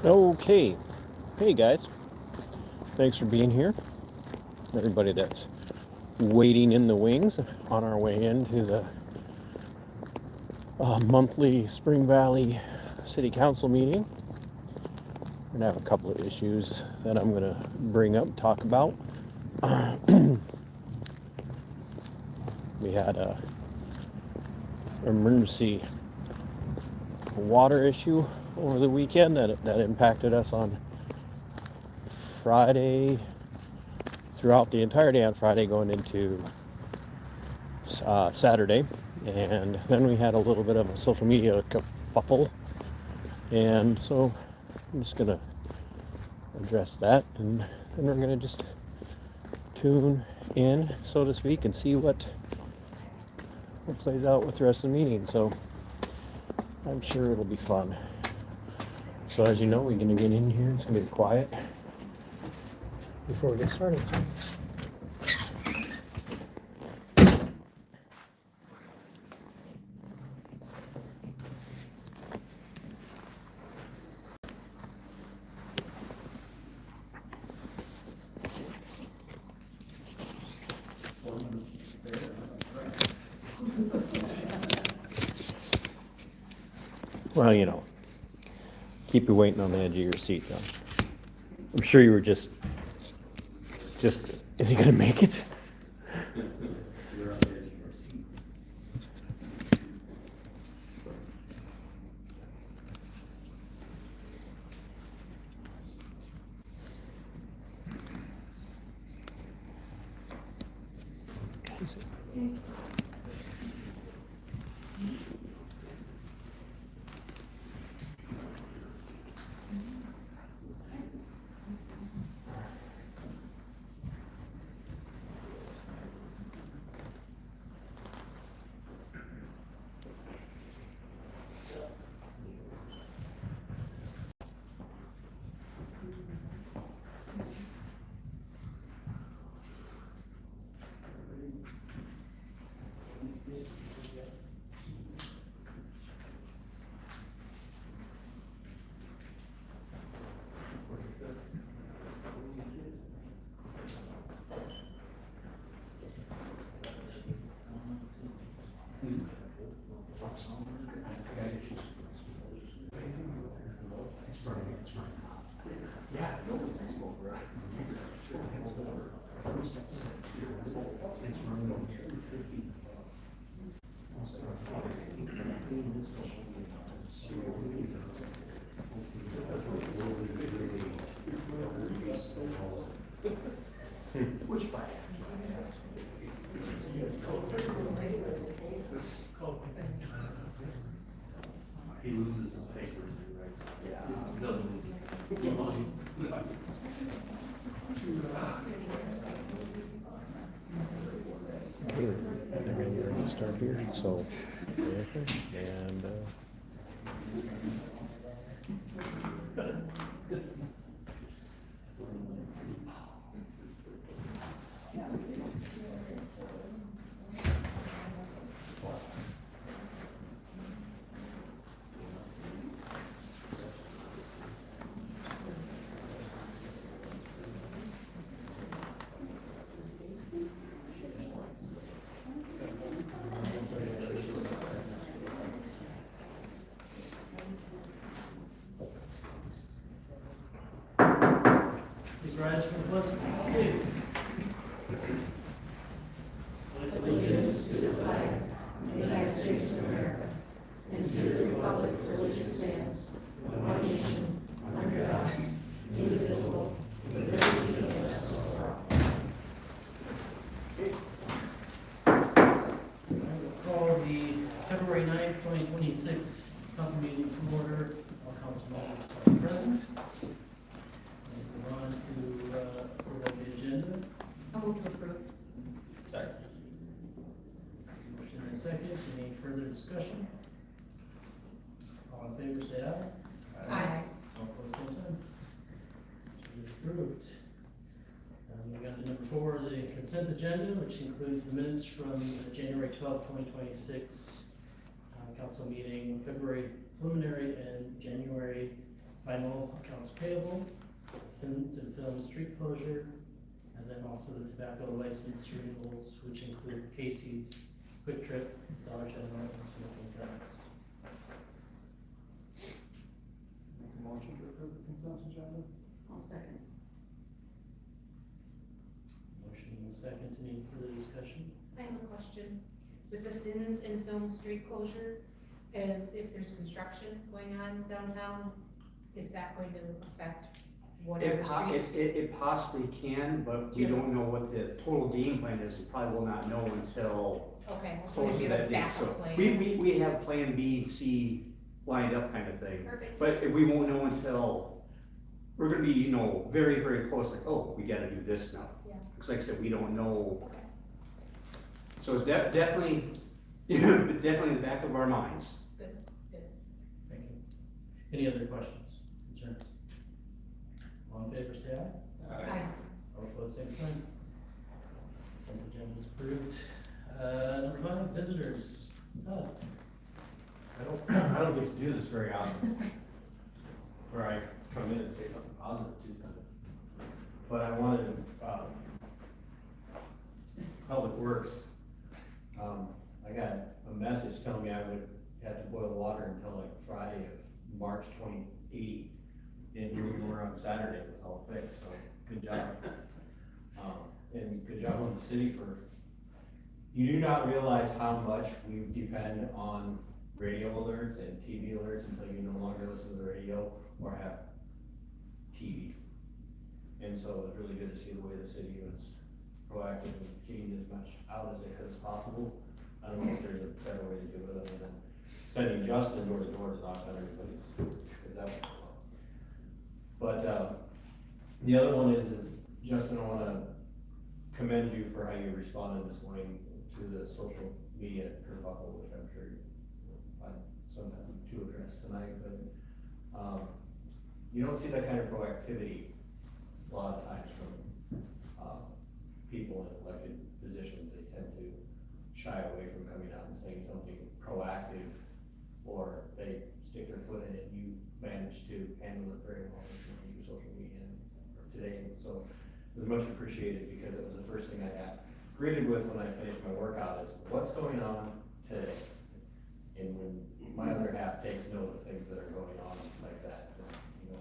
Okay, hey guys, thanks for being here. Everybody that's waiting in the wings on our way into the monthly Spring Valley City Council meeting. We're gonna have a couple of issues that I'm gonna bring up, talk about. We had a emergency water issue over the weekend that impacted us on Friday, throughout the entire day on Friday going into Saturday. And then we had a little bit of a social media kerfuffle, and so I'm just gonna address that, and then we're gonna just tune in, so to speak, and see what plays out with the rest of the meeting. So I'm sure it'll be fun. So as you know, we're gonna get in here. It's gonna be quiet before we get started. Well, you know, keep you waiting on the edge of your seat, though. I'm sure you were just, is he gonna make it? You're on the edge of your seat. Which fight? He loses his papers and he writes. Yeah. He doesn't lose his money. Okay, they're gonna get ready to start here, so, and, Please rise for the pledge of allegiance. Allegiance to the flag of the United States of America and to the republic for which it stands, one nation, under God, indivisible, with liberty and justice for all. I will call the February 9th, 2026 council meeting to order. All council members are present. Move on to approval of the agenda. I'll move to approve. Second. Motion and second. Any further discussion? All in favor, say aye. Aye. All opposed, same sign. Motion is approved. We got the number 4, the consent agenda, which includes the minutes from the January 12th, 2026 council meeting, February preliminary, and January final accounts payable, Fins and Film street closure, and then also the tobacco license renewals, which include Casey's, Quick Trip, Dollar General, and Smoking Guns. Make a motion to approve the consent agenda? I'll second. Motion and second, any further discussion? I have a question. With the Fins and Film street closure, as if there's construction going on downtown, is that going to affect whatever streets? It possibly can, but we don't know what the total game plan is, we probably will not know until Okay, so close to maybe a that date, so. backup plan. We have plan B, C lined up kind of thing. Perfect. But we won't know until, we're gonna be, you know, very, very close, like, oh, we gotta do this now. Yeah. Because like I said, we don't know, Okay. so it's definitely, definitely in the back of our minds. Good, good. Thank you. Any other questions, concerns? All in favor, say aye. Aye. All opposed, same sign. Consent agenda is approved. Number 5, visitors. Todd. I don't get to do this very often, where I come in and say something positive to them. But I wanted, Public Works, I got a message telling me I would have to boil water until like Friday of March 2080. And here we were on Saturday with all fixed, so good job. And good job on the city for, you do not realize how much we depend on radio alerts and TV alerts until you no longer listen to the radio or have TV. And so it was really good to see the way the city was proactive in getting as much out as they could as possible. I don't know if there's a better way to do it other than sending Justin door to door to knock on everybody's door, because that was fun. But, the other one is Justin, I wanna commend you for how you responded this morning to the social media kerfuffle, which I'm sure you find something to address tonight, but, you don't see that kind of proactivity a lot of times from, people in elected positions. They tend to shy away from coming out and saying something proactive, or they stick their foot in it. You managed to handle it very well when you use social media today, so it was much appreciated, because it was the first thing I got greeted with when I finished my workout is, what's going on today? And when my other half takes note of things that are going on like that, then, you know,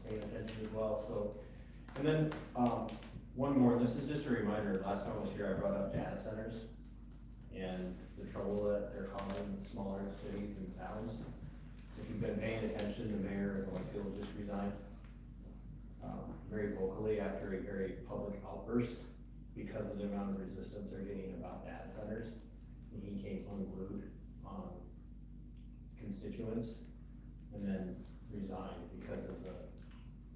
paying attention as well, so. And then, one more, this is just a reminder, last time I was here, I brought up data centers and the trouble that they're causing in smaller cities and towns. If you've been paying attention, the mayor of Northfield just resigned, very vocally after a very public outburst because of the amount of resistance they're getting about data centers. And he came unglued on constituents and then resigned because of the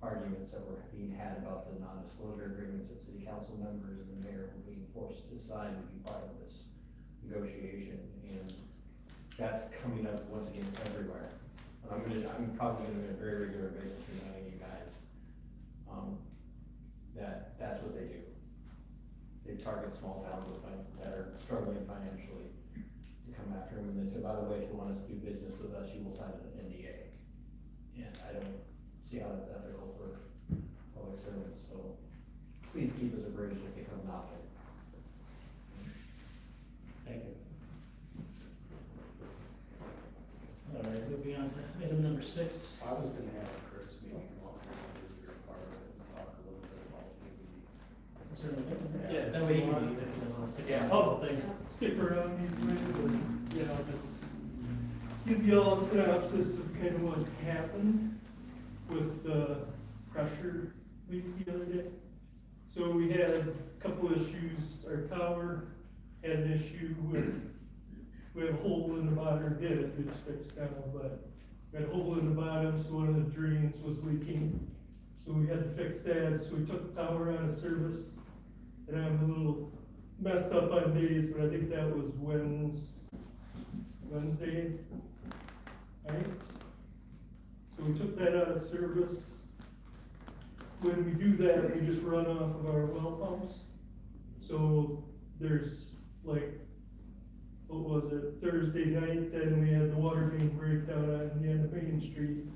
arguments that were being had about the non-disclosure agreements that city council members and the mayor were being forced to sign to be part of this negotiation. And that's coming up once again everywhere. I'm probably gonna, on a very regular basis, reminding you guys, that's what they do. They target small towns that are struggling financially to come after them, and they say, by the way, if you want us to do business with us, you will sign an NDA. And I don't see how that's ethical for public servants, so please keep us abreast if they come knocking. Thank you. All right, moving on to item number 6. I was gonna have Chris maybe come up here and visit your part of it and talk a little bit about maybe. Certainly. Yeah, that way he can leave if he doesn't want to stick around. Yeah. Oh, thanks. Stick around these ways, and, you know, just give you all a synopsis of kind of what happened with the pressure leak the other day. So we had a couple issues. Our tower had an issue with, we had a hole in the bottom, it's fixed now, but we had a hole in the bottom, so one of the drains was leaking. So we had to fix that, so we took the tower out of service. And I'm a little messed up on days, but I think that was Wednesday, right? So we took that out of service. When we do that, we just run off of our well pumps. So there's like, what was it, Thursday night, then we had the water main breakdown on the end of Main Street.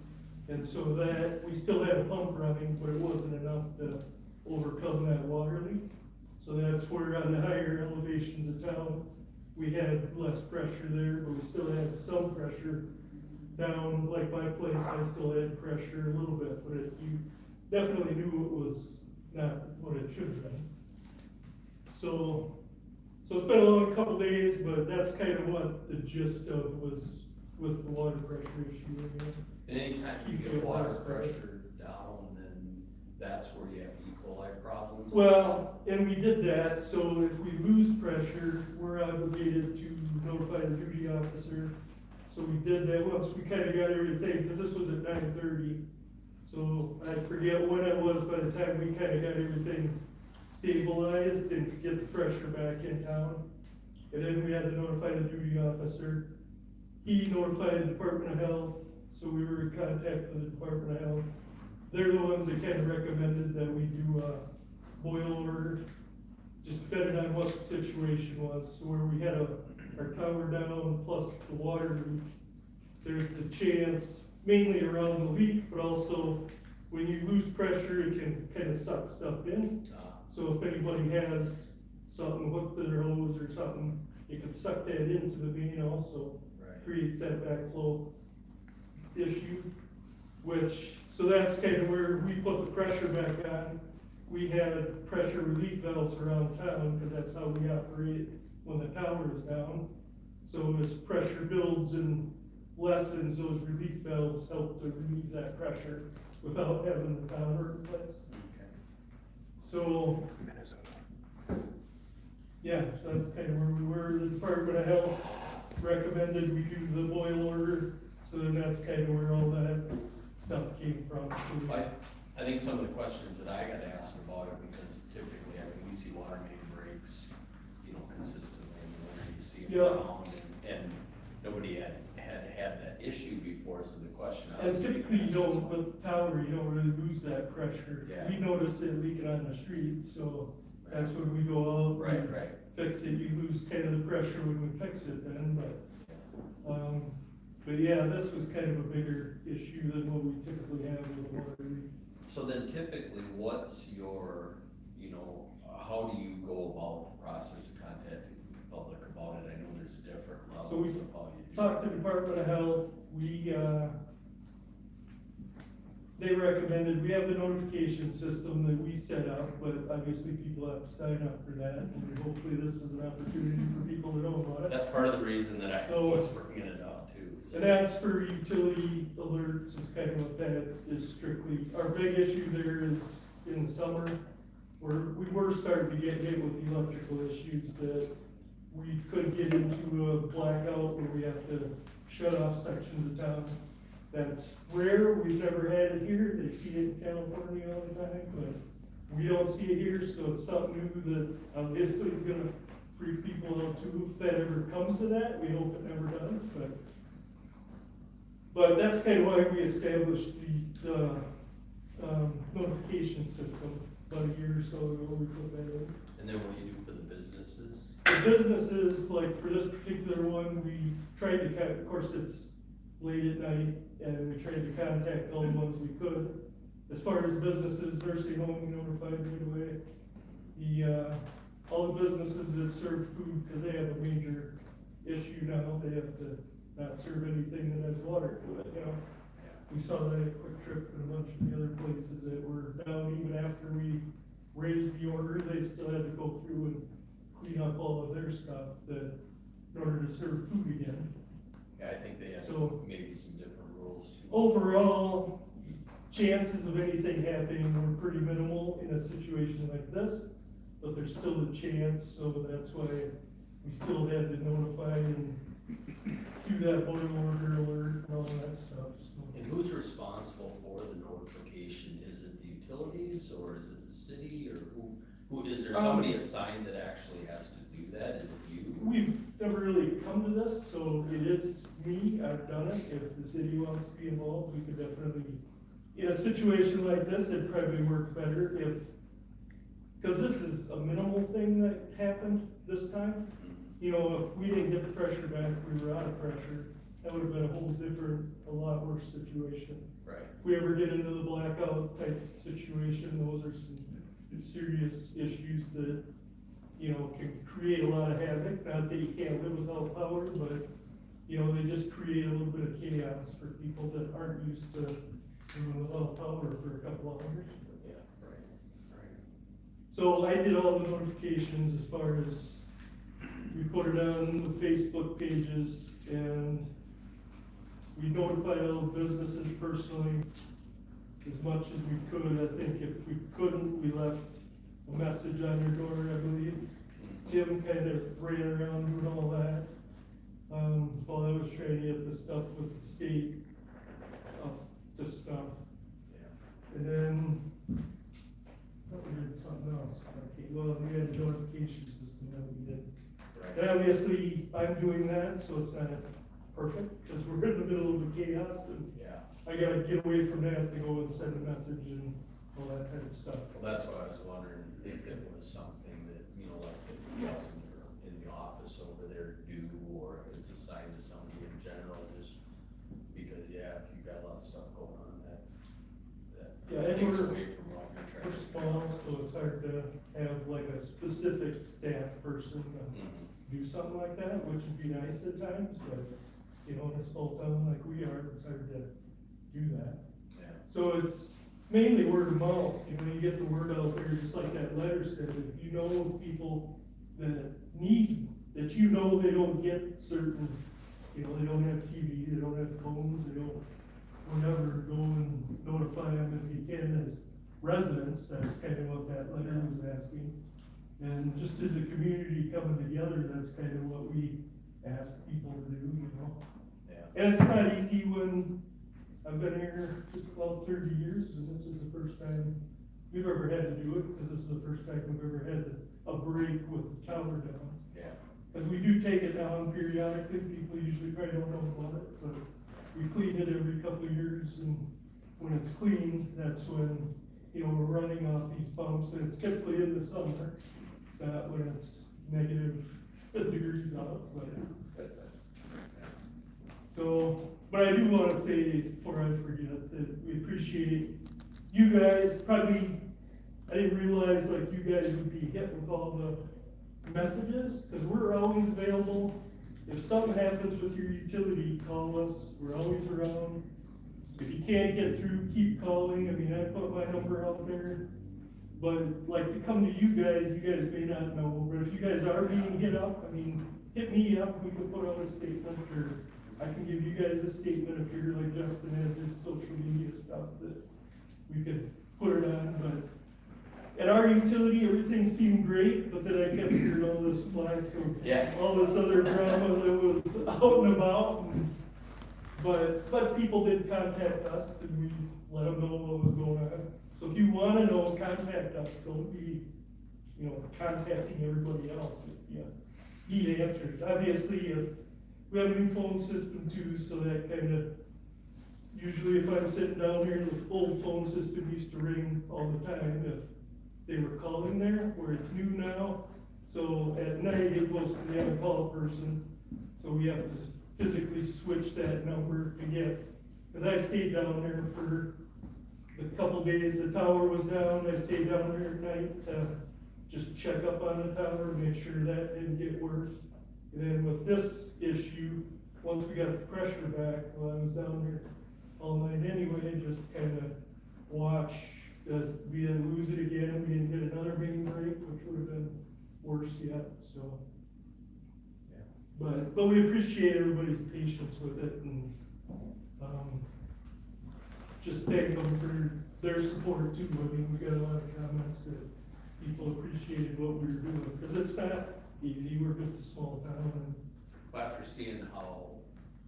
And so that, we still had a pump running, but it wasn't enough to overcome that water leak. So that's where on the higher elevations of town, we had less pressure there, but we still had some pressure down, like my place, I still had pressure a little bit, but you definitely knew it was not what it should have been. So it's been a long couple days, but that's kind of what the gist of was with the water pressure issue. And anytime you get water pressure down, then that's where you have E. coli problems. Well, and we did that, so if we lose pressure, we're obligated to notify the duty officer. So we did that once we kind of got everything, because this was at 9:30. So I forget when it was by the time we kind of got everything stabilized and could get the pressure back in town. And then we had to notify the duty officer. He notified the Department of Health, so we were in contact with the Department of Health. They're the ones that kind of recommended that we do a boil order, just depending on what the situation was. So where we had our tower down plus the water leak, there's the chance, mainly around the leak, but also when you lose pressure, it can kind of suck stuff in. So if anybody has something hooked to their hose or something, it can suck that into the main also. Right. Creates that backflow issue, so that's kind of where we put the pressure back on. We had pressure relief valves around town, because that's how we operate when the tower is down. So as pressure builds and lessens, those release valves help to relieve that pressure without having the tower in place. So, yeah, so that's kind of where we were. The Department of Health recommended we do the boil order, so then that's kind of where all that stuff came from. I think some of the questions that I got asked about it, because typically, I mean, we see water main breaks, consistently, you see them around, and nobody had that issue before, so the question I was. And typically you don't, with the tower, you don't really lose that pressure. Yeah. We noticed it leaking on the street, so that's when we go out. Right. Fix it, you lose kind of the pressure when we fix it then, but yeah, this was kind of a bigger issue than what we typically have with water leak. So then typically, what's your, how do you go about the process of contacting the public about it? I know there's different So we levels of how you do it. talked to the Department of Health, they recommended, we have the notification system that we set up, but obviously people have to sign up for that, and hopefully this is an opportunity for people to know about it. That's part of the reason that I was bringing it up too. So. And that's for utility alerts, is kind of what that is strictly. Our big issue there is in the summer, where we were starting to get hit with electrical issues that we could get into a blackout where we have to shut off sections of town. That's rare, we've never had it here, they see it in California all the time, but we don't see it here, so it's something new that obviously is gonna freak people out too, if that ever comes to that. We hope it never does, but that's kind of why we established the notification system about a year or so ago. We put that in. And then what do you do for the businesses? The businesses, like for this particular one, we tried to, of course, it's late at night, and we tried to contact all the ones we could. As far as businesses, nursing home, we notified right away. All the businesses that serve food, because they have a major issue now, they have to not serve anything that has water to it, We saw that at Quick Trip and a bunch of the other places that were down even after we raised the order, they still had to go through and clean up all of their stuff in order to serve food again. Yeah, I think they have maybe some different rules too. Overall, chances of anything happening were pretty minimal in a situation like this, but there's still a chance, so that's why we still had to notify and do that boil order alert and all that stuff, so. And who's responsible for the notification? Is it the utilities, or is it the city, or who is there somebody assigned that actually has to do that? Is it you? We've never really come to this, so it is me, I've done it. If the city wants to be involved, we could definitely, in a situation like this, it'd probably work better because this is a minimal thing that happened this time. If we didn't get the pressure back, we were out of pressure. that would have been a whole different, a lot worse situation. Right. If we ever get into the blackout type situation, those are some serious issues that, you know, can create a lot of havoc. Not that you can't live without power, but, you know, they just create a little bit of chaos for people that aren't used to living without power for a couple hours. Yeah, right. So I did all the notifications as far as, we put it on the Facebook pages, and we notified all the businesses personally as much as we could. I think if we couldn't, we left a message on your door, I believe. Tim kind of ran around doing all that, while I was trying to get the stuff with the state up to stuff. Yeah. And then, we did something else. Okay, well, we had a notification system that we did. Right. And obviously, I'm doing that, so it's not perfect, because we're in the middle of a chaos, and Yeah. I gotta get away from that to go and send a message and all that type of stuff. Well, that's why I was wondering if it was something that, you know, like if it wasn't in the office over there do, or if it's assigned to somebody in general, just because, yeah, if you've got a lot of stuff going on, Yeah, that and takes we're- away from what you're trying We're to do. small, so it's hard to have like a specific staff person Mhm. do something like that, which would be nice at times, but, you know, in a small town like we are, it's hard to do that. Yeah. So it's mainly word of mouth, you know, you get the word out there, just like that letter said, if you know people that need, that you know they don't get certain, you know, they don't have TV, they don't have phones, they don't, whatever, go and notify them if you can as residents, that's kind of what that letter was asking. And just as a community coming together, that's kind of what we ask people to do, you know? Yeah. And it's not easy when, I've been here just about 30 years, and this is the first time we've ever had to do it, because this is the first time we've ever had a break with the tower down. Yeah. Because we do take it down periodically, people usually probably don't know about it, but we clean it every couple of years, and when it's clean, that's when, you know, we're running off these pumps, and it's typically in the summer. It's not when it's negative degrees out, but. So, but I do wanna say, before I forget, that we appreciate you guys, probably, I didn't realize like you guys would be hit with all the messages, cause we're always available. If something happens with your utility, call us, we're always around. If you can't get through, keep calling, I mean, I put my number out there. But like to come to you guys may not know, but if you guys are being hit up, I mean, hit me up, we can put out a statement, or I can give you guys a statement if you're like Justin has his social media stuff that we could put it on, but at our utility, everything seemed great, but then I kept hearing all this flack of all this other drama that was out and about. But people did contact us, and we let them know what was going on. So if you wanna know, contact us, don't be, you know, contacting everybody else if you need answers. Obviously, if we have a new phone system too, so that kinda, usually if I'm sitting down here, the old phone system used to ring all the time if they were calling there, where it's new now. So at night, it goes to the on-call person, so we have to physically switch that number to get, cause I stayed down there for the couple days the tower was down, I stayed down there at night to just check up on the tower, make sure that didn't get worse. And then with this issue, once we got the pressure back, well, I was down there all night anyway, just kinda watch that we didn't lose it again, we didn't get another main break, which would have been worse yet, so. But we appreciate everybody's patience with it, and, just thank them for their support too. I mean, we got a lot of comments that people appreciated what we were doing, because it's not easy, we're just a small town, and After seeing how,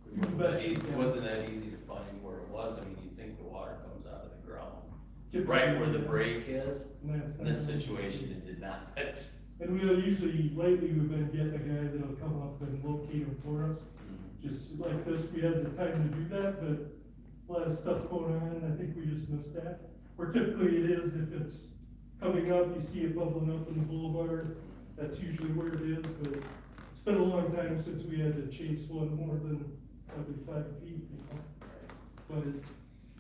It was best we it can. wasn't that easy to find where it was, I mean, you think the water comes out of the ground, typically- right where the break is, and that's in this not- situation, it did not. And we'll usually, lately, we've been getting a guy that'll come up and locate them for us. Just like this, we had the time to do that, but a lot of stuff going on, I think we just missed that. Or typically it is, if it's coming up, you see it bubbling up in the boulevard, that's usually where it is, but it's been a long time since we had to chase one more than probably 5 feet, you know.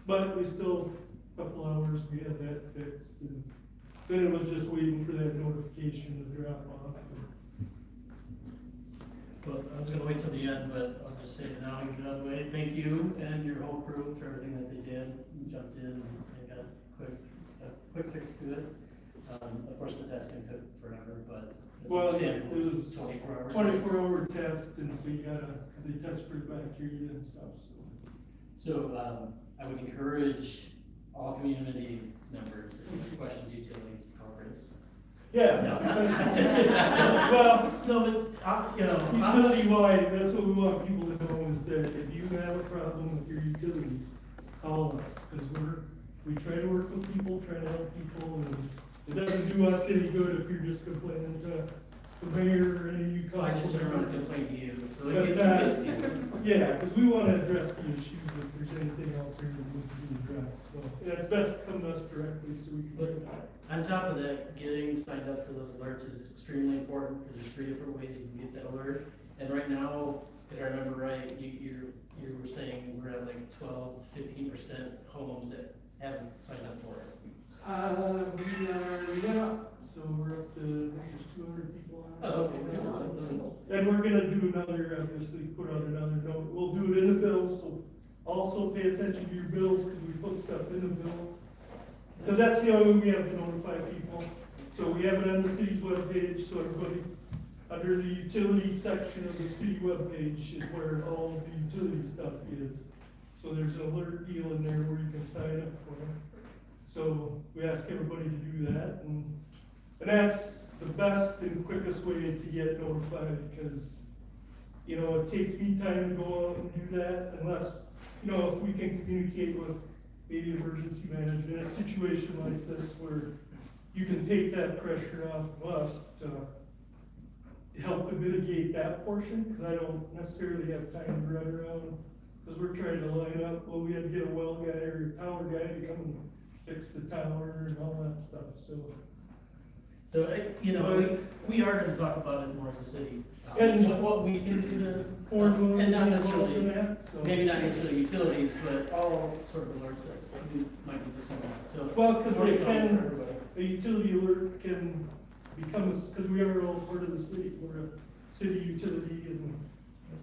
But we still, a couple hours, we had that fixed, and then it was just waiting for that notification to drop off. Well, I was gonna wait till the end, but I'll just say it now, and get out of the way. Thank you and your whole crew for everything that they did, and jumped in and got a quick fix to it. Of course, the testing took forever, but it's Well, it understandable. was 24 hours. 24-hour test, and so you gotta, cause they test for bacteria and stuff, so. So, I would encourage all community members, if you have questions, utilities, corporates. Yeah. No, just kidding. Well, No, but, you know, utility-wide, that's what we want people to know, is that if you have a problem with your utilities, call us, because we try to work with people, try to help people, and it doesn't do us any good if you're just complaining to the mayor or any of you I just council turn around and members. complain to you, so But, it gets you. Yeah, because we want to address the issues if there's anything out there that needs to be addressed, so, yeah, it's best to come to us directly so we can But do that. on top of that, getting signed up for those alerts is extremely important, because there's 3 different ways you can get that alert. And right now, if I remember right, you were saying we're at like 12 to 15% homes that haven't signed up for it. We are, yeah, so we're up to, I think there's 200 people on it. Oh, okay. And we're gonna do another, obviously, put out another note, we'll do it in the bills, so also pay attention to your bills, because we put stuff in the bills. Because that's the only way we have to notify people, so we have it on the city's webpage, so everybody, under the utility section of the city webpage is where all the utility stuff is. So there's an alert deal in there where you can sign up for it. So we ask everybody to do that, and that's the best and quickest way to get notified, because, you know, it takes me time to go out and do that, unless, you know, if we can communicate with maybe emergency management, in a situation like this where you can take that pressure off of us to help to mitigate that portion, because I don't necessarily have time to run around, because we're trying to line up, well, we had to get a well guy or a tower guy to come and fix the tower and all that stuff, so. So, you know, we are gonna talk about it more as a city. And- What we can do to, Boardroom and not involved necessarily, in that, so. maybe not necessarily utilities, but all sort of alerts that might be the same, so. Well, because more they to come for can, everybody. a utility alert can become, because we are all part of the city, we're a city utility, and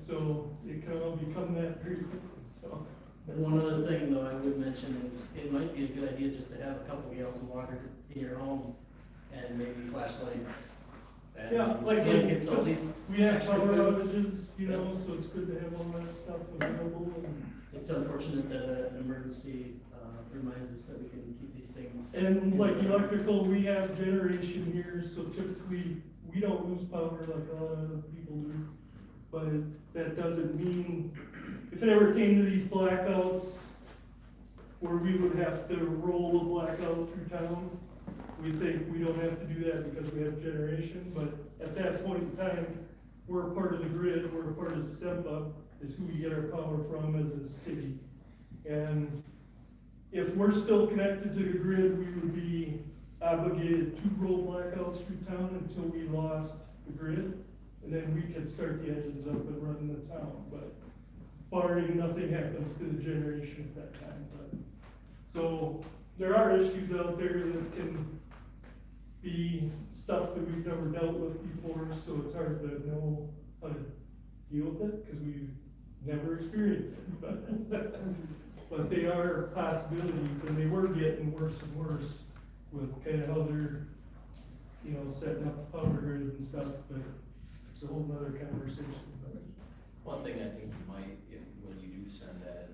so it can all become that very quickly, so. But one other thing though I would mention is, it might be a good idea just to have a couple gallons of water in your home, and maybe flashlights. And Yeah, like, blankets, all these. we have extra power food. outages, you know, so it's good to have all that stuff available, It's unfortunate that an emergency reminds us that we can keep these things. and like electrical, we have generation here, so typically, we don't lose power like a lot of other people do. But that doesn't mean, if it ever came to these blackouts, where we would have to roll a blackout through town, we think we don't have to do that because we have generation, but at that point in time, we're part of the grid, we're part of SEMBA, is who we get our power from as a city. And if we're still connected to the grid, we would be obligated to roll blackouts through town until we lost the grid. And then we could start the engines up and run the town, but barring nothing happens to the generation at that time, but. So there are issues out there that can be stuff that we've never dealt with before, so it's hard to know how to deal with it, because we've never experienced it, but they are possibilities, and they were getting worse and worse with kind of how they're, you know, setting up the power grid and stuff, but it's a whole nother conversation, but. One thing I think you might, if, when you do send that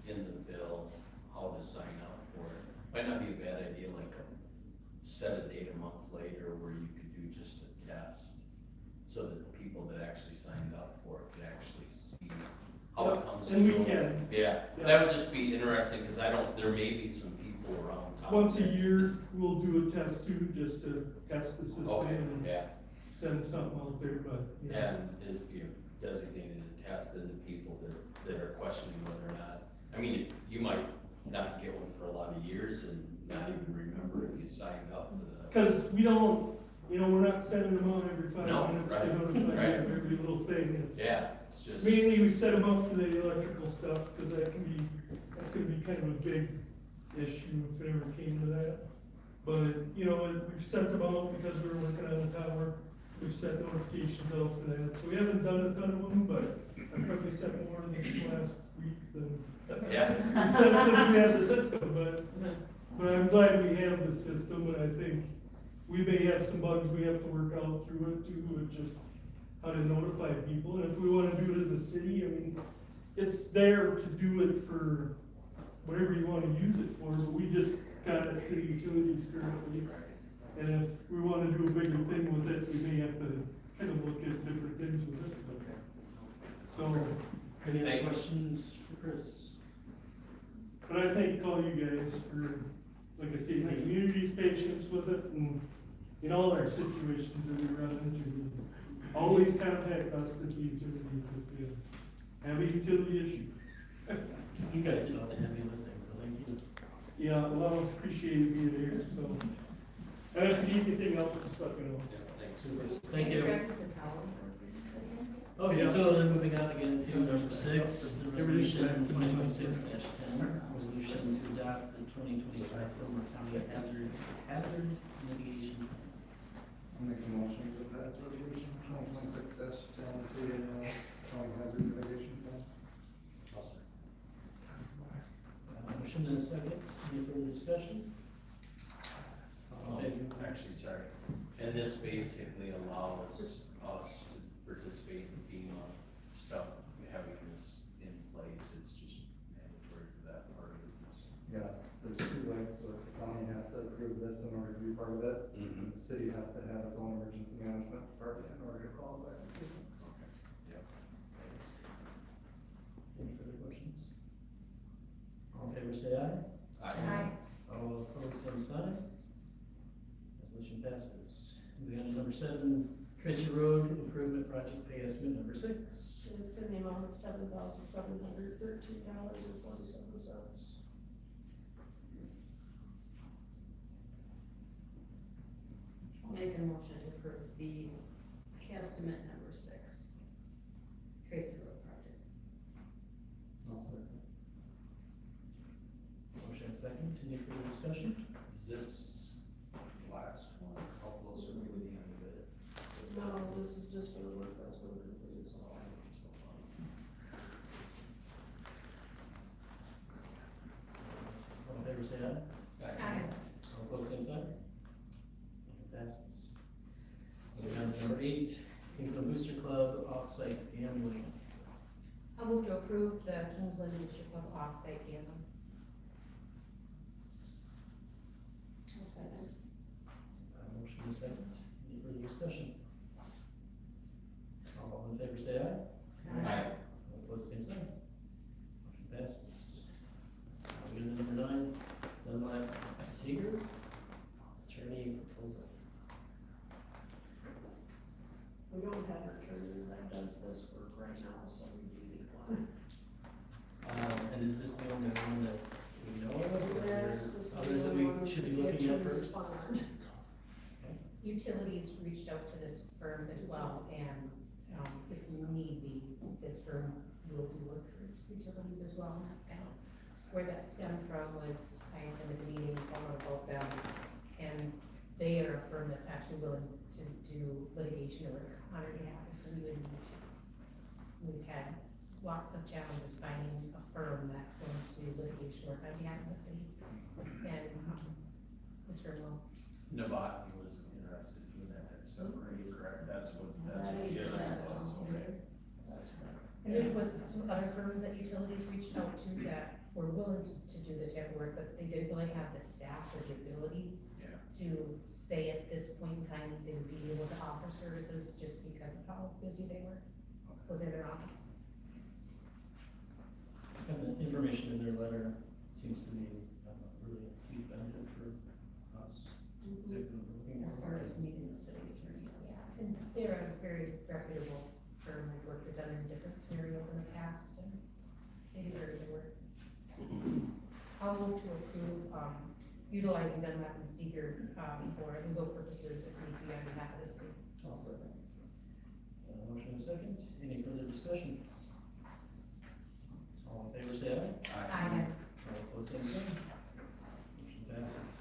in the bill, how to sign up for it, might not be a bad idea, like set a date a month later where you could do just a test, so that the people that actually signed up for it could actually see how it comes And we through. can. Yeah, Yeah. that would just be interesting, cause there may be some people around town. Once a year, we'll do a test too, just to test the system Okay, and yeah. send something out there, but. yeah. And if you designated a test, then the people that are questioning whether or not, I mean, you might not get one for a lot of years and not even remember if you signed up for the. Cause we don't, you know, we're not sending them out every 5 No, minutes right, to notify right. you of every little thing. It's Yeah, it's just. mainly we set them up for the electrical stuff, because that's gonna be kind of a big issue if it ever came to that. But, you know, we've sent them out because we're working on the tower, we've sent notifications out for that, so we haven't done a ton of them, but I probably sent more this last week than Yeah. we've sent since we had the system, but I'm glad we have the system, and I think we may have some bugs we have to work out through it too, with just how to notify people, and if we wanna do it as a city, I mean, it's there to do it for whatever you wanna use it for, but we just got it for the utilities currently. And if we wanna do a bigger thing with it, we may have to kind of look at different things with it. So, Any other questions for Chris? but I thank all you guys for, like I say, the community's patience with it and in all our situations that we run into. Always contact us at the utilities if you have a utility issue. You guys do all the heavy lifting, so thank you. Yeah, well, appreciate being here, so. And if you need anything else, just let me know. Thank you. Grab the towel. Okay, so then moving on again to number 6, the resolution 2026-10, resolution to adopt the 2025 Fillmore County Hazard Mitigation. I'll make a motion to pass resolution 2026-10, creating a county hazard mitigation plan. I'll say. Motion and a second, any further discussion? All in favor? Actually, sorry, and this basically allows us to participate in FEMA stuff, having this in place, it's just mandatory for that part of this. Yeah, there's 2 ways to it. The county has to approve this in order to be part of it. Mm-hmm. The city has to have its own emergency management department in order to qualify. Okay, yep. Thanks. Any further questions? All in favor, say aye. Aye. All opposed, same sign. Resolution passes. Moving on to number 7, Tracy Road Improvement Project Pay Estimate number 6. It's in the amount of $7,713.47. I'll make a motion to approve the estimate number 6, Tracy Road project. I'll second. Motion and second, any further discussion? Is this last one, how close are we to the end of it? No, this is just for the work that's been completed, so. All in favor, say aye. Aye. All opposed, same sign. Motion passes. Moving on to number 8, Kingsland Booster Club Off-Site Gambling. I'll move to approve the Kingsland Booster Club off-site gambling. I'll second. Motion and second, any further discussion? All in favor, say aye. Aye. All opposed, same sign. Motion passes. We go to number 9, Dunlap Seeger, attorney proposal. We don't have an attorney that does this work right now, so we do need one. And is this the only one that we know of, or Yes, this is others that the we one should be we looking get at to first? respond. Utilities reached out to this firm as well, and, if need be, this firm will do work for utilities as well. And where that stemmed from was, I attended a meeting, found out about them, and they are a firm that's actually willing to do litigation work on our behalf if we would need to. We've had lots of challenges finding a firm that's going to do litigation work on behalf of the city. And, this firm will. Novotny was interested in doing that type of stuff, right? Correct, that's what That the is issue correct. was, okay. That's correct. And there was some other firms that utilities reached out to that were willing to do the type of work, but they didn't really have the staff or the ability Yeah. to say at this point in time they would be able to offer services just because of how busy they were within their office. And the information in their letter seems to be really a huge benefit for us. particularly looking As forward far to- as meeting the city attorney. Yeah, and they're a very reputable firm. I've worked with them in different scenarios in the past, and they do very good work. I'll move to approve, utilizing gun weapon seeker, for legal purposes if need be on behalf of the city. Also. Motion and second, any further discussion? All in favor, say aye. Aye. All opposed, same sign. Motion passes.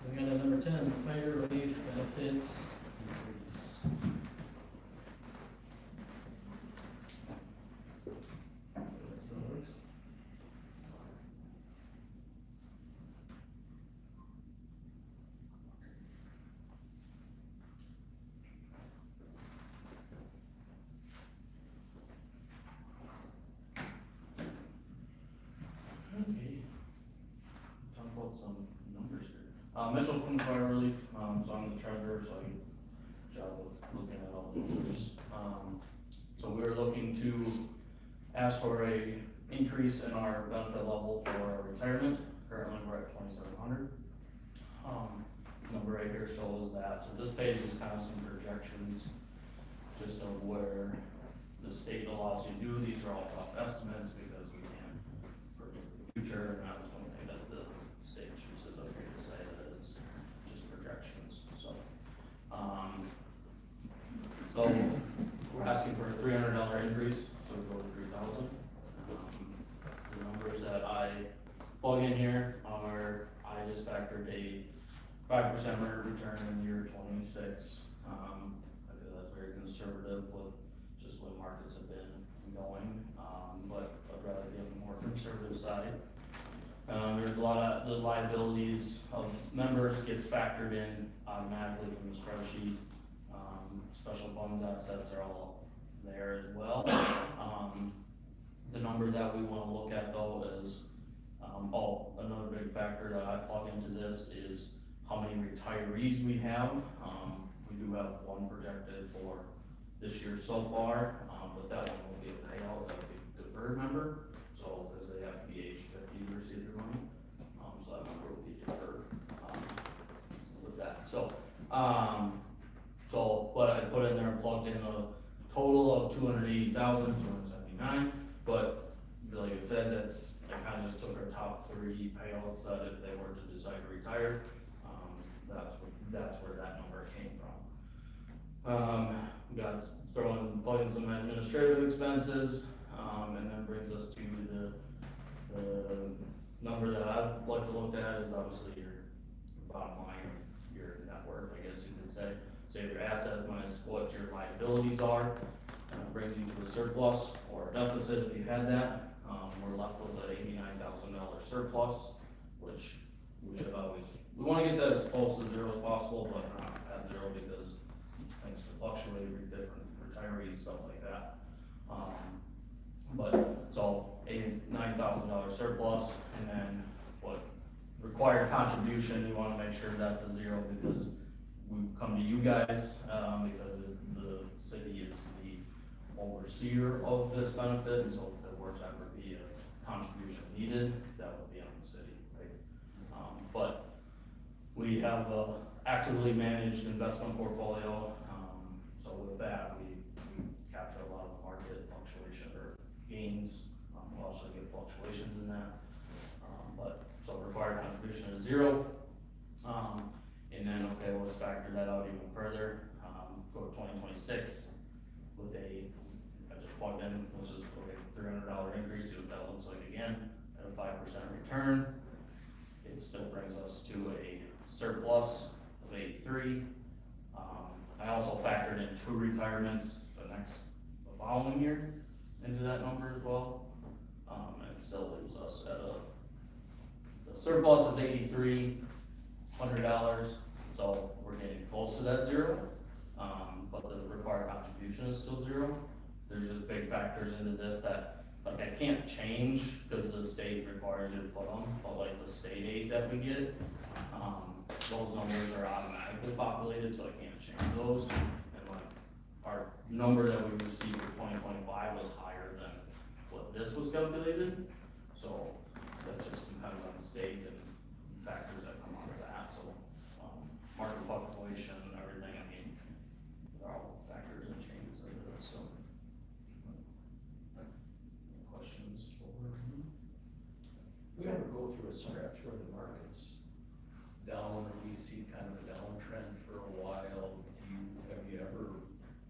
Moving on to number 10, fire relief benefits increase. That still works. Okay. Talk about some numbers here. Mitchell from Fire Relief, so I'm the treasurer, so I get a job of looking at all the numbers. So we're looking to ask for a increase in our benefit level for our retirement. Currently, we're at 2,700. Number right here shows that. So this page is kind of some projections just of where the state allows you to do. These are all rough estimates because we can't predict the future, and that was one thing that the state chooses up here to say that it's just projections. So we're asking for a $300 increase, so we go to 3,000. The numbers that I plug in here are, I just factored a 5% rate of return in year 26. I feel that's very conservative with just what markets have been going, but I'd rather be on the more conservative side. There's a lot of the liabilities of members gets factored in automatically from the spreadsheet. Special funds assets are all there as well. The number that we want to look at though is, another big factor that I plug into this is how many retirees we have. We do have one projected for this year so far, but that one will be a payout, that will be a deferred member. So, because they have to be age 50 to receive their money, so that number will be deferred, with that. So what I put in there and plugged in a total of 280,279, but like I said, I kind of just took our top 3 payouts that if they were to decide to retire, that's where that number came from. We got plug in some administrative expenses, and then brings us to the number that I'd like to look at is obviously your bottom line, your net worth, I guess you could say. So you have your assets minus what your liabilities are, brings you to a surplus or a deficit if you had that. We're left with an $89,000 surplus, which we should always, we want to get that as close to zero as possible, but not at zero because things can fluctuate with different retirees, stuff like that. But it's all $89,000 surplus, and then what required contribution, you want to make sure that's a zero because we come to you guys, because the city is the overseer of this benefit, and so if there were to ever be a contribution needed, that would be on the city, right? But we have a actively managed investment portfolio, so with that, we capture a lot of the market fluctuation or gains. We'll also get fluctuations in that, but so required contribution is zero. And then, okay, let's factor that out even further, go to 2026 with I just plugged in, let's just, okay, $300 increase, see what that looks like again, at a 5% return. It still brings us to a surplus of 83. I also factored in 2 retirements the following year into that number as well. And it still leaves us at the surplus is $8,300, so we're getting close to that zero, but the required contribution is still zero. There's just big factors into this that, like, I can't change because the state requires you to put them, but like the state aid that we get, those numbers are automatically populated, so I can't change those. And like, our number that we received for 2025 was higher than what this was calculated, so that just depends on the state and factors that come out of that. So market fluctuation and everything, I mean, there are all factors and changes into this. So questions? We ever go through a stretch where the market's we see kind of a downtrend for a while, have you ever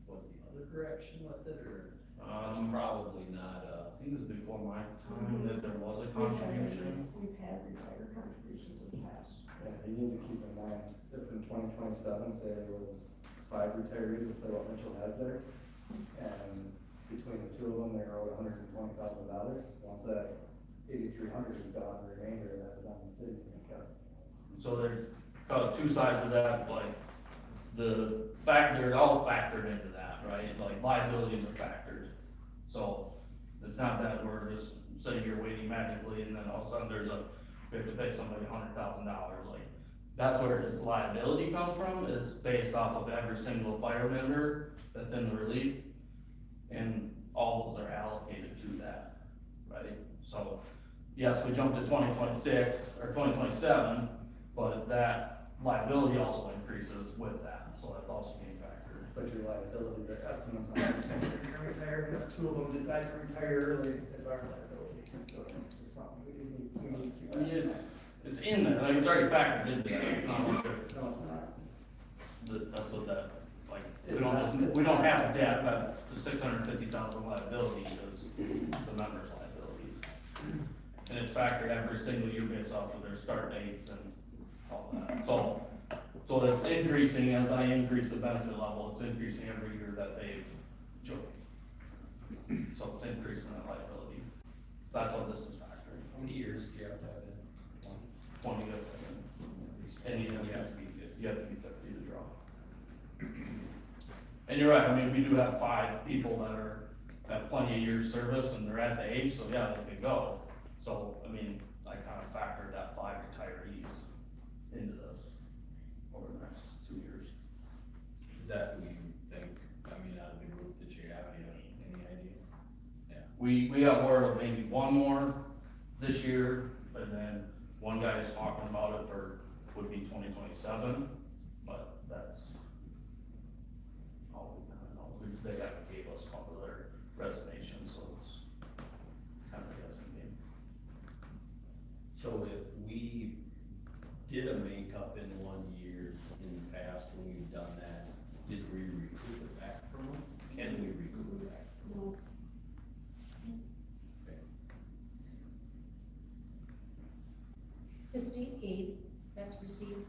went the other direction with it, or? It's probably not I think it was before my time that there was a contribution. We've had retired contributions in the past. Yeah, you need to keep in mind, if in 2027, say there was 5 retirees instead of what Mitchell has there, and between the two of them, they owed $120,000. Once that 8,300 is gone, the remainder of that is on the city account. So there's two sides of that, like, they're all factored into that, right? Like liabilities are factored. So it's not that we're just sitting here waiting magically and then all of a sudden we have to pay somebody $100,000. Like, that's where this liability comes from, is based off of every single fire member that's in the relief. And all those are allocated to that, right? So, yes, we jumped to 2026 or 2027, but that liability also increases with that, so that's also being factored. But your liabilities are estimates on how many you're gonna retire, and if 2 of them decide to retire early, it's our liability. So it's something we need to keep. I mean, it's in there, like, it's already factored into that, it's not like, No, it's not. that's what that, like, we don't have debt, that's the $650,000 liability is the members' liabilities. And it's factored every single year based off of their start dates and all that. So that's increasing as I increase the benefit level, it's increasing every year that they've joined. So it's increasing that liability. That's what this is factoring. How many years do you have to have in? 20 of and you have to be 50. You have to be 50 to draw. And you're right, I mean, we do have 5 people that have plenty of years service and they're at the age, so yeah, they can go. So, I mean, I kind of factored that 5 retirees into this over the next 2 years. Is that who you think, I mean, out of the group that you have, any idea? Yeah. We got word of maybe 1 more this year, and then one guy is talking about it would be 2027, but that's all we kind of know. They haven't gave us all of their resignation, so it's kind of a guessing game. So if we did a makeup in 1 year in the past when we've done that, did we recoup it back from them? Can we recoup it back? No. Okay. The state aid that's received,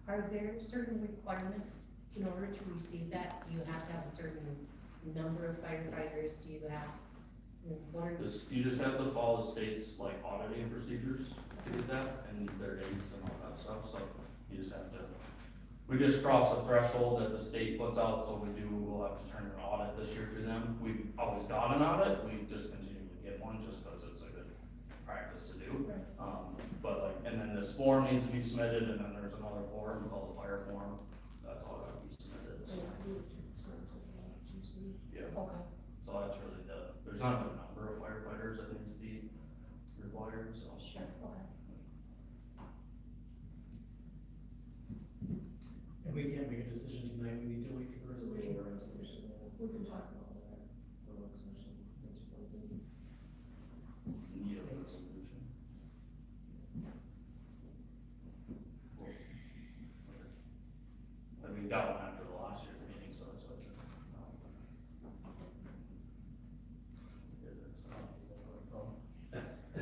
are there certain requirements in order to receive that? Do you have to have a certain number of firefighters? Do you have, what are the? You just have to follow the state's like auditing procedures to get that, and their dates and all that stuff, so you just have to, we just crossed the threshold that the state puts out, so we'll have to turn an audit this year to them. We've always got an audit, we just continue to get one just because it's a good practice to do. Right. But like, and then this form needs to be submitted, and then there's another form called the fire form, that's all got to be submitted, so. Yeah, Okay. so that's really there's not a number of firefighters that needs to be required, so. Sure, okay. And we can't make a decision tonight, we need to wait for the resolution. We can talk about that, the work session, next Monday. Need a resolution. But we got one after the last year's meeting, so that's what.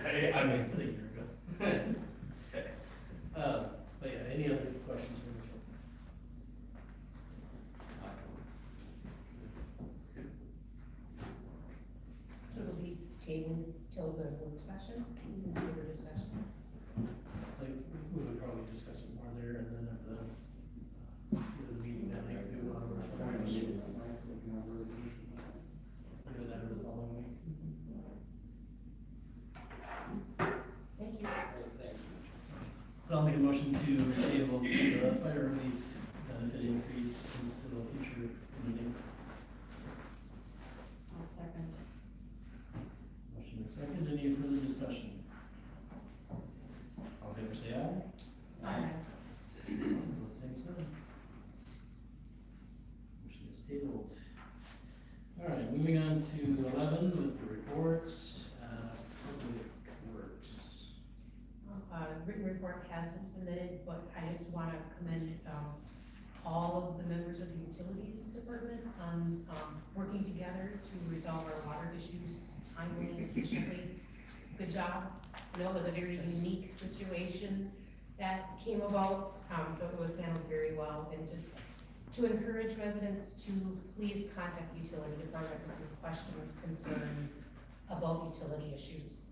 Hey, I mean, It's a year ago. okay. But yeah, any other questions for Mitchell? So it'll be tabled till the work session, further discussion? Like, we would probably discuss it more there, and then at the meeting that night too, or do that or the following week. Thank you. So I'll make a motion to table the fire relief benefit increase until a future meeting. I'll second. Motion is second, any further discussion? All in favor say aye. Aye. Opposed, same sign. Motion is tabled. All right, moving on to 11 with the reports, public works. Written report has been submitted ended, but I just wanna commend, all of the members of the utilities department on, working together to resolve our water issues timely and efficiently. Good job. I know it was a very unique situation that came about, so it was handled very well. And just to encourage residents to please contact the utility department with questions, concerns about utility issues.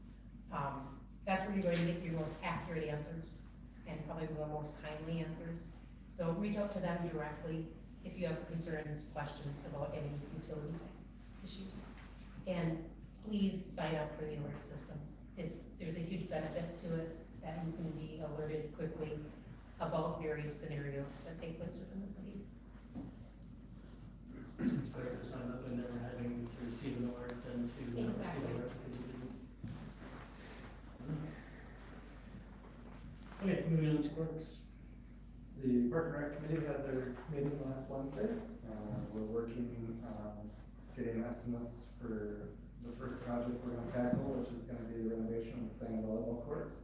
That's where you're going to get your most accurate answers and probably the most timely answers. So reach out to them directly if you have concerns, questions about any utility type issues. And please sign up for the alert system. There's a huge benefit to it that you can be alerted quickly about various scenarios that take place within the city. It's better to sign up and never having to receive an alert than to not receive Exactly. an alert because you didn't. Okay, moving on to works. The Park and Rec Committee had their meeting last Wednesday. We're working on getting estimates for the first project we're gonna tackle, which is gonna be the renovation of the sand volleyball courts.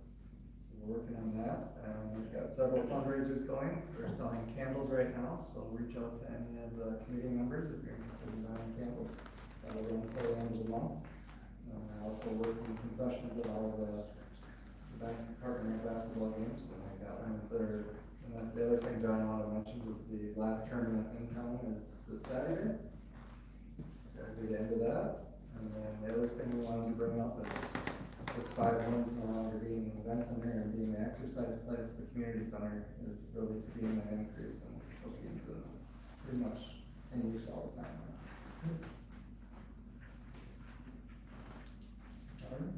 So we're working on that, and we've got several fundraisers going. We're selling candles right now, so reach out to any of the committee members if you're interested in buying candles. That'll run till the end of the month. Also working concessions at all the Park and Rec basketball games, and I got one there. And that's the other thing, John, I want to mention is the last tournament in town is this Saturday. So it'll be the end of that. And then the other thing we wanted to bring up is with 5 wins no longer being the event center and being the exercise place, the community center is really seeing an increase in bookings, and it's pretty much in use all the time now. All right.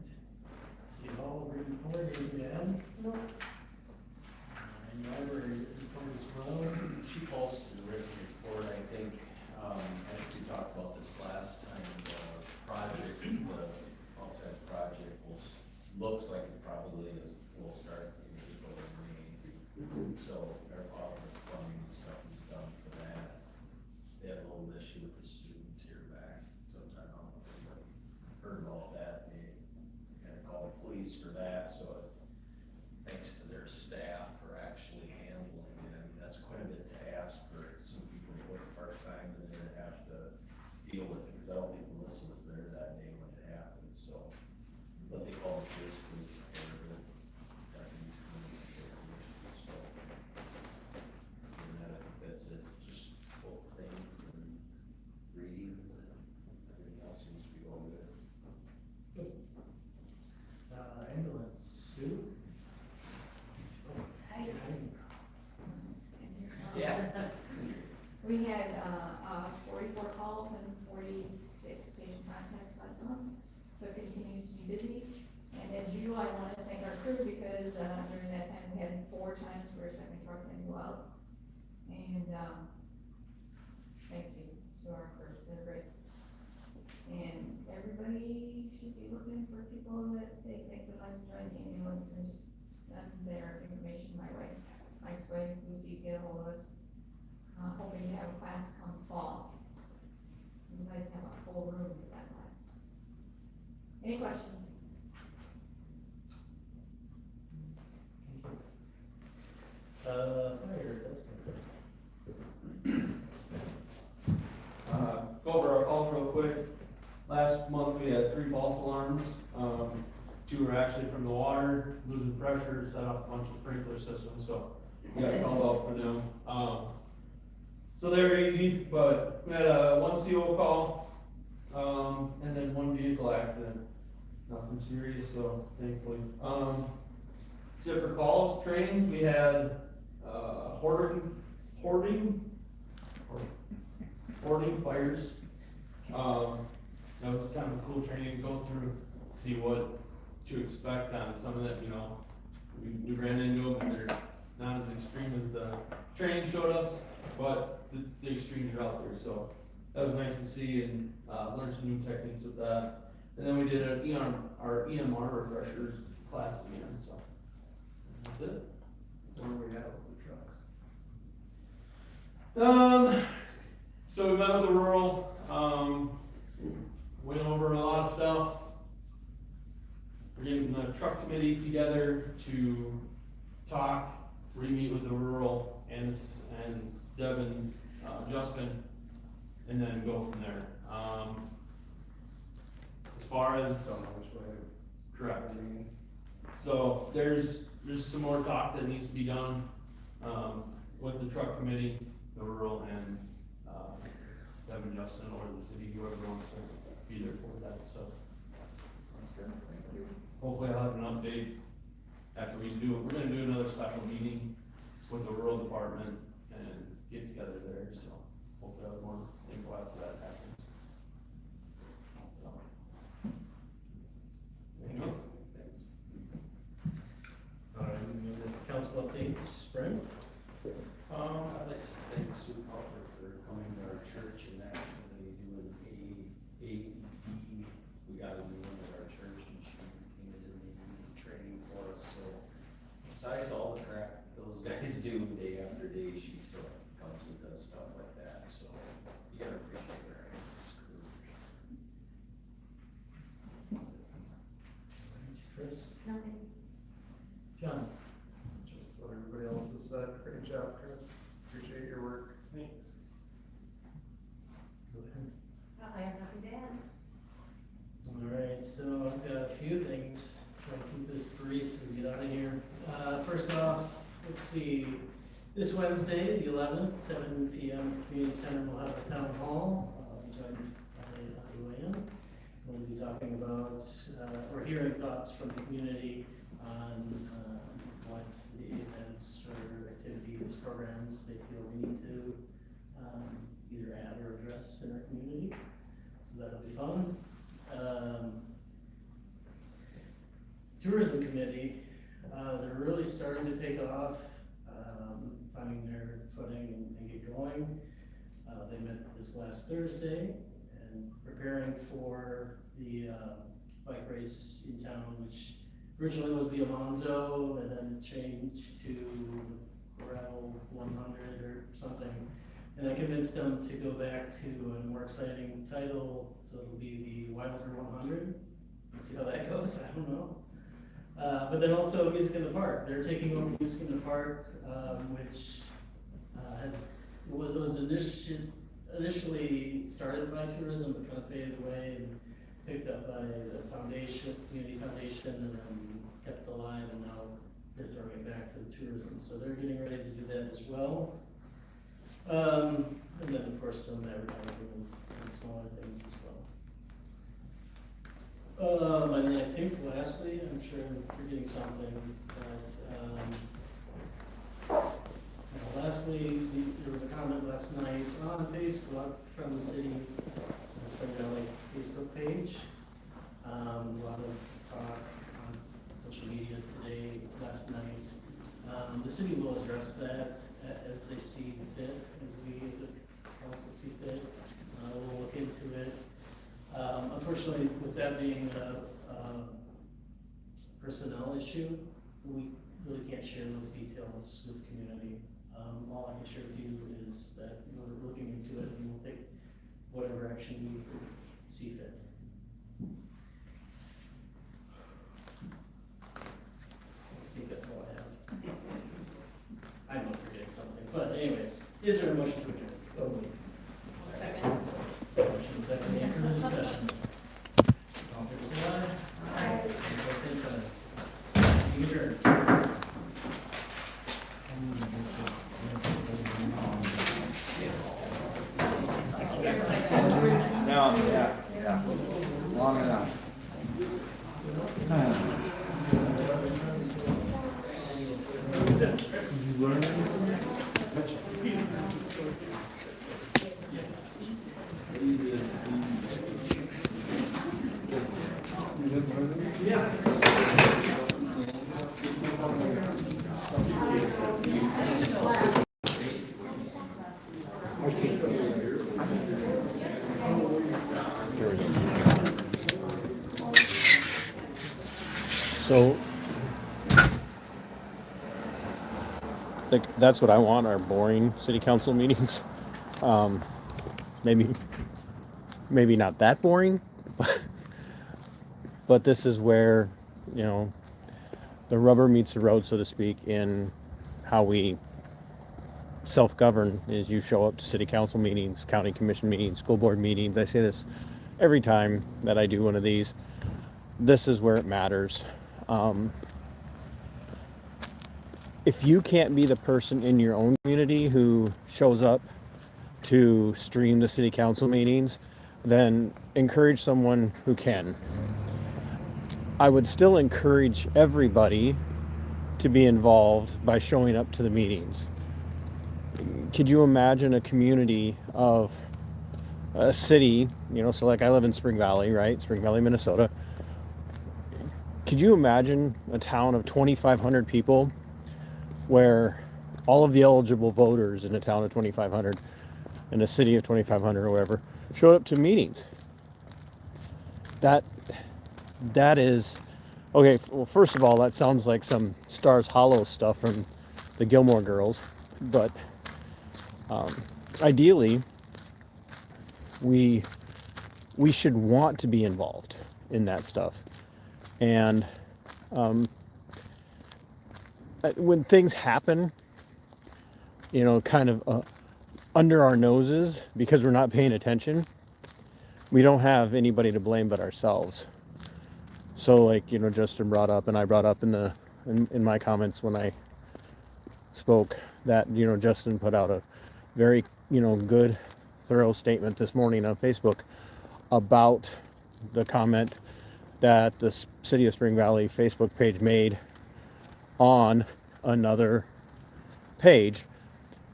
See all report, anything to add? No. And library report as well. She posted a written report, I think we talked about this last time, the project, the outside project looks like it probably will start in April or May. So all the funding and stuff is done for that. They had a little issue with the student here back sometime, I don't know if anybody heard about that. They had to call the police for that, so thanks to their staff for actually handling it. I mean, that's quite a bit to ask for some people who work part-time and then have to deal with it, because I don't think Melissa was there that day when it happened, so. But they called the police to take care of it. Deputies come in and take care of it, so. And that, I think that's it, just both things and readings and everything else seems to be going good. Ambulance, Sue? Hi. Yeah. We had, 44 calls and 46 patient contacts last month, so it continues to be busy. And as usual, I wanted to thank our crew because, during that time, we had 4 times where a second truck didn't go out. And, thank you to our crew, they're great. And everybody should be looking for people that they think would like to join the ambulance and just send their information my way. Mike's way, Lucy, get ahold of us. Hoping to have a class come fall. We'd like to have a full room for that class. Any questions? Fire, that's Go over our calls real quick. Last month, we had 3 false alarms. 2 were actually from the water, losing pressure, set off a bunch of sprinkler systems, so we got called out for them. So they were easy, but we had 1 CO call, and then 1 vehicle accident. Nothing serious, so thankfully. Except for calls, trainings, we had, hoarding fires. That was kind of a cool training to go through, see what to expect on some of that, we ran into them, and they're not as extreme as the training showed us, but the extremes are out there, so that was nice to see and, learn some new techniques with that. And then we did our EMR refreshers class again, so that's it. Where are we at with the trucks? So we met with the rural, went over a lot of stuff. We're getting the truck committee together to talk, re-meet with the rural and Deb and Justin, and then go from there. As far as, Don't know which way. correct. I mean, So there's some more talk that needs to be done, with the truck committee, the rural, and, Deb and Justin, or the city, whoever wants to be there for that, so. Hopefully I'll have an update after we do, we're gonna do another special meeting with the rural department and get together there, so hopefully I'll have more info after that happens. So. Anything else? All right, we move to council updates, Brent? I'd like to thank Sue Crawford for coming to our church and actually doing AED. We got a new one at our church and she came in and did training for us, so besides all the crap those guys do day after day, she still comes and does stuff like that, so you gotta appreciate her. Chris? Nothing. John? Just what everybody else has said, great job, Chris, appreciate your work. Thanks. Go ahead. I have nothing to add. All right, so I've got a few things, try to keep this brief so we get out of here. First off, let's see, this Wednesday, the 11th, 7 PM, at the Community Center, we'll have a town hall. I'll be joined by Luann. We'll be talking about, or hearing thoughts from the community on what the events or activities, programs they feel we need to either add or address in our community. So that'll be fun. Tourism committee, they're really starting to take off, finding their footing and get going. They met this last Thursday and preparing for the bike race in town, which originally was the Alonzo and then changed to the Gravel 100 or something. And I convinced them to go back to a more exciting title, so it'll be the Wilder 100. Let's see how that goes, I don't know. But then also Music in the Park. They're taking over Music in the Park, which was initially started by tourism, but kind of faded away and picked up by the foundation, community foundation, and then kept alive, and now they're throwing it back to the tourism. So they're getting ready to do that as well. And then of course some advertising and smaller things as well. And then I think lastly, I'm sure I'm forgetting something, but lastly, there was a comment last night on Facebook from the city, Spring Valley Facebook page. A lot of talk on social media today, last night. The city will address that as they see fit, as we as a council see fit. We'll look into it. Unfortunately, with that being a personnel issue, we really can't share those details with the community. All I can share with you is that we're looking into it and we'll take whatever action we see fit. I think that's all I have. I know I'm forgetting something, but anyways, is there a motion to adjourn? So moved. Second. Motion second, any further discussion? All in favor, say aye. Aye. Opposed, same sign. You adjourn. No, yeah, long enough. So, like, that's what I want, our boring city council meetings. Maybe not that boring, but this is where, you know, the rubber meets the road, so to speak, in how we self-govern is you show up to city council meetings, county commission meetings, school board meetings. I say this every time that I do one of these. This is where it matters. If you can't be the person in your own community who shows up to stream the city council meetings, then encourage someone who can. I would still encourage everybody to be involved by showing up to the meetings. Could you imagine a community of a city, so like I live in Spring Valley, right? Spring Valley, Minnesota. Could you imagine a town of 2,500 people where all of the eligible voters in a town of 2,500, in a city of 2,500 or whatever, showed up to meetings? That is, okay, well, first of all, that sounds like some Stars Hollow stuff from the Gilmore Girls, but ideally, we should want to be involved in that stuff. And when things happen, kind of under our noses because we're not paying attention, we don't have anybody to blame but ourselves. So like, Justin brought up, and I brought up in my comments when I spoke, that, Justin put out a very, good, thorough statement this morning on Facebook about the comment that the City of Spring Valley Facebook page made on another page.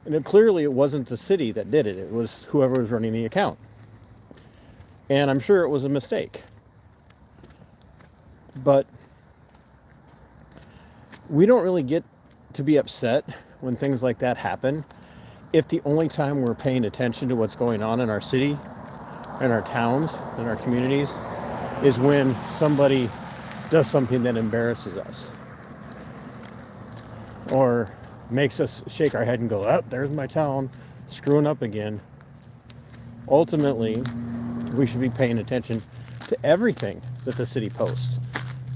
And clearly it wasn't the city that did it. It was whoever was running the account. And I'm sure it was a mistake. But we don't really get to be upset when things like that happen if the only time we're paying attention to what's going on in our city, in our towns, in our communities, is when somebody does something that embarrasses us or makes us shake our head and go, oh, there's my town screwing up again. Ultimately, we should be paying attention to everything that the city posts,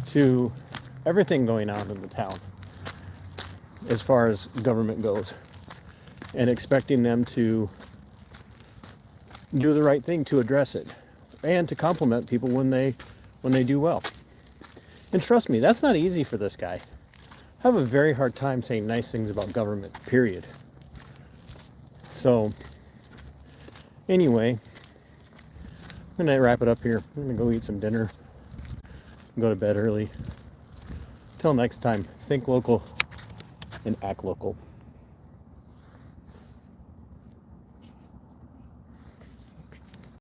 to everything going on in the town as far as government goes, and expecting them to do the right thing to address it and to compliment people when they do well. And trust me, that's not easy for this guy. I have a very hard time saying nice things about government, period. So anyway, I'm gonna wrap it up here. I'm gonna go eat some dinner, go to bed early. Till next time, think local and act local.